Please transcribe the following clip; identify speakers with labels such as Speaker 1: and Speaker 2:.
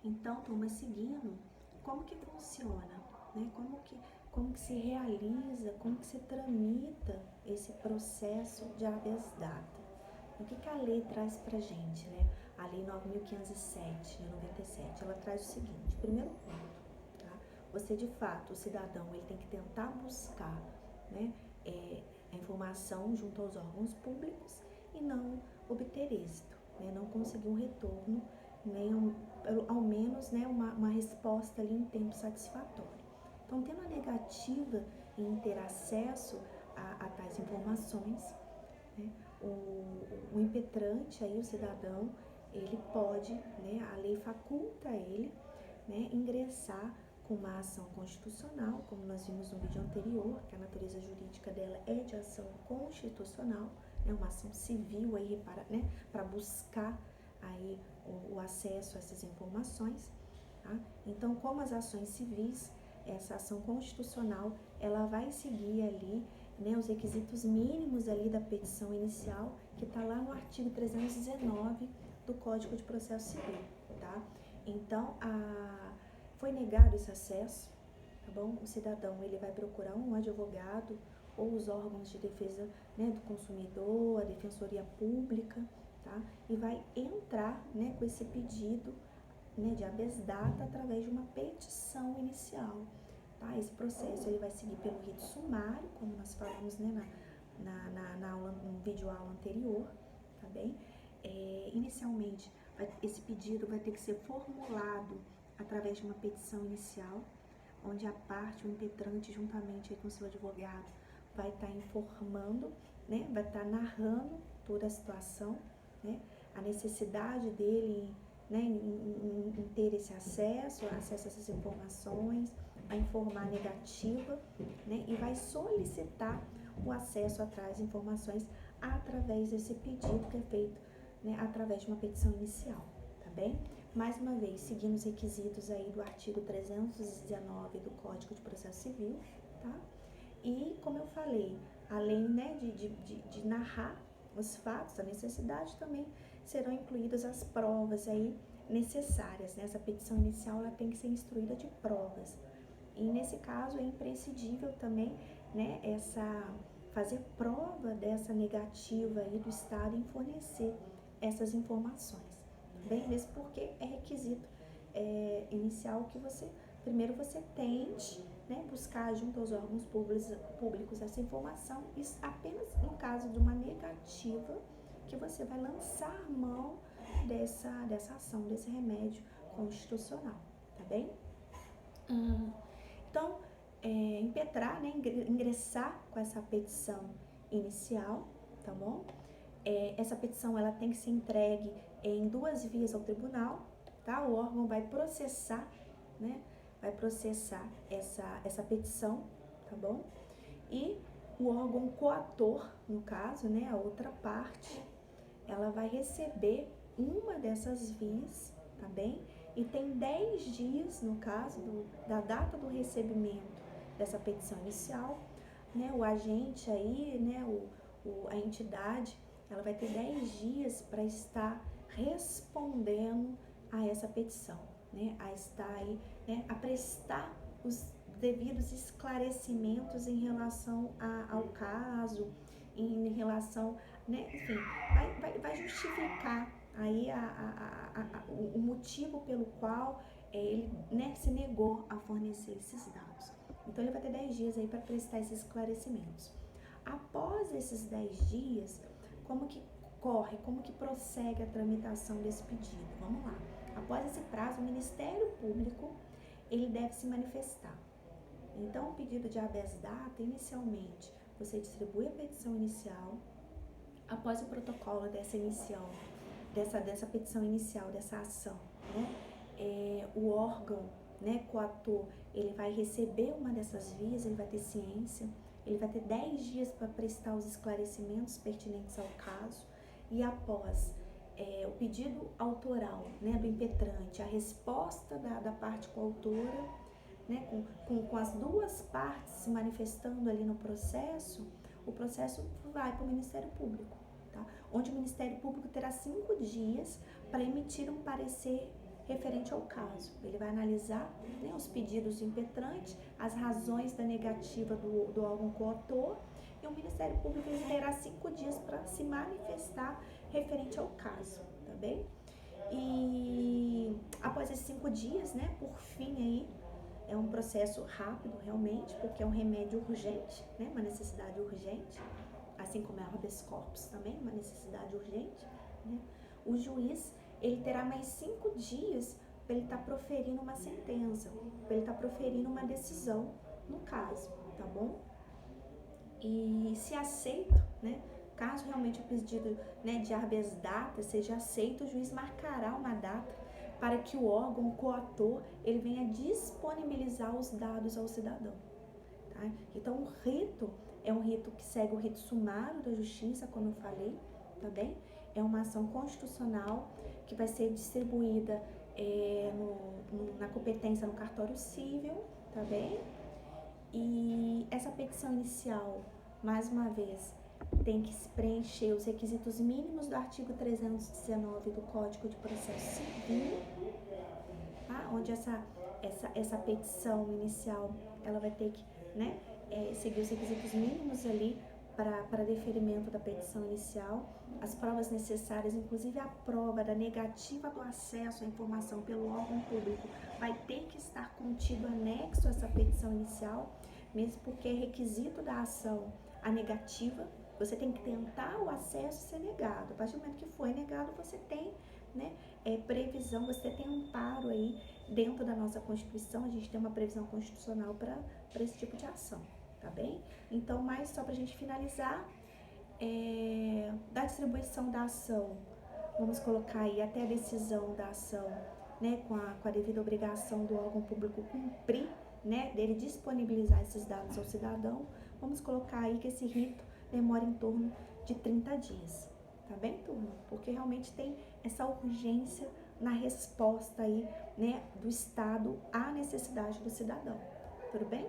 Speaker 1: Então, turma, seguindo, como que funciona, né? Como que se realiza, como que se tramita esse processo de habeas data? O que a lei traz pra gente, né? A lei 9.507, de 97, ela traz o seguinte: primeiro ponto, tá? Você, de fato, o cidadão, ele tem que tentar buscar, né, a informação junto aos órgãos públicos e não obter êxito, né? Não conseguir um retorno, nem ao menos, né, uma resposta ali em tempo satisfatório. Então, tendo a negativa em ter acesso a tais informações, né, o impetrante, aí, o cidadão, ele pode, né, a lei faculta ele, né, ingressar com uma ação constitucional, como nós vimos no vídeo anterior, que a natureza jurídica dela é de ação constitucional, né, uma ação civil aí para buscar aí o acesso a essas informações. Tá? Então, como as ações civis, essa ação constitucional, ela vai seguir ali, né, os requisitos mínimos ali da petição inicial, que está lá no artigo 319 do Código de Processo Civil, tá? Então, foi negado esse acesso, tá bom? O cidadão, ele vai procurar um advogado ou os órgãos de defesa, né, do consumidor, a defensoria pública, tá? E vai entrar, né, com esse pedido, né, de habeas data através de uma petição inicial, tá? Esse processo, ele vai seguir pelo rito sumário, como nós falamos, né, na aula, no vídeo aula anterior, tá bem? Inicialmente, esse pedido vai ter que ser formulado através de uma petição inicial, onde a parte, o impetrante, juntamente com o seu advogado, vai estar informando, né, vai estar narrando toda a situação, né, a necessidade dele, né, em ter esse acesso a essas informações, a informar a negativa, né, e vai solicitar o acesso a tais informações através desse pedido que é feito, né, através de uma petição inicial, tá bem? Mais uma vez, seguindo os requisitos aí do artigo 319 do Código de Processo Civil, tá? E, como eu falei, além, né, de narrar os fatos, a necessidade, também serão incluídas as provas aí necessárias, né? Essa petição inicial, ela tem que ser instruída de provas. E nesse caso é imprescindível também, né, fazer prova dessa negativa aí do Estado em fornecer essas informações. Bem, mesmo porque é requisito inicial que primeiro você tente, né, buscar junto aos órgãos públicos essa informação, e apenas no caso de uma negativa que você vai lançar mão dessa ação, desse remédio constitucional, tá bem? Então, impetrar, né, ingressar com essa petição inicial, tá bom? Essa petição, ela tem que ser entregue em 2 vias ao tribunal, tá? O órgão vai processar, né? Vai processar essa petição, tá bom? E o órgão coator, no caso, né, a outra parte, ela vai receber uma dessas vias, tá bem? E tem 10 dias, no caso da data do recebimento dessa petição inicial, né? O agente aí, né, a entidade, ela vai ter 10 dias para estar respondendo a essa petição, né? A estar aí, né, a prestar os devidos esclarecimentos em relação ao caso, em relação, né, enfim, vai justificar aí o motivo pelo qual ele, né, se negou a fornecer esses dados. Então, ele vai ter 10 dias aí para prestar esses esclarecimentos. Após esses 10 dias, como que prossegue a tramitação desse pedido? Vamos lá. Após esse prazo, o Ministério Público, ele deve se manifestar. Então, o pedido de habeas data, inicialmente, você distribui a petição inicial. Após o protocolo dessa petição inicial, dessa ação, né, o órgão, né, coator, ele vai receber uma dessas vias, ele vai ter ciência, ele vai ter 10 dias para prestar os esclarecimentos pertinentes ao caso, e após o pedido autoral, né, do impetrante, a resposta da parte coautora, né, com as duas partes se manifestando ali no processo, o processo vai para o Ministério Público, tá? Onde o Ministério Público terá 5 dias para emitir um parecer referente ao caso. Ele vai analisar, né, os pedidos impetrantes, as razões da negativa do órgão coautor, e o Ministério Público terá 5 dias para se manifestar referente ao caso, tá bem? E após esses 5 dias, né, por fim aí, é um processo rápido realmente, porque é um remédio urgente, né, uma necessidade urgente, assim como é a habeas corpus também, uma necessidade urgente, né? O juiz, ele terá mais 5 dias para ele estar proferindo uma sentença, para ele estar proferindo uma decisão no caso, tá bom? E se aceito, né, caso realmente o pedido, né, de habeas data seja aceito, o juiz marcará uma data para que o órgão coautor ele venha disponibilizar os dados ao cidadão. Tá? Então, o rito é um rito que segue o rito sumário da justiça, como eu falei, tá bem? É uma ação constitucional que vai ser distribuída na competência no cartório civil, tá bem? E essa petição inicial, mais uma vez, tem que preencher os requisitos mínimos do artigo 319 do Código de Processo Civil, tá? Onde essa petição inicial, ela vai ter que, né, seguir os requisitos mínimos ali para deferimento da petição inicial, as provas necessárias, inclusive a prova da negativa do acesso à informação pelo órgão público, vai ter que estar contido anexo a essa petição inicial, mesmo porque é requisito da ação a negativa, você tem que tentar o acesso e ser negado. A partir do momento que foi negado, você tem, né, previsão, você tem amparo aí dentro da nossa Constituição, a gente tem uma previsão constitucional para esse tipo de ação, tá bem? Então, mais só para a gente finalizar, da distribuição da ação, vamos colocar aí até a decisão da ação, né, com a devida obrigação do órgão público cumprir, né, dele disponibilizar esses dados ao cidadão, vamos colocar aí que esse rito demora em torno de 30 dias, tá bem, turma? Porque realmente tem essa urgência na resposta aí, né, do Estado à necessidade do cidadão, tudo bem?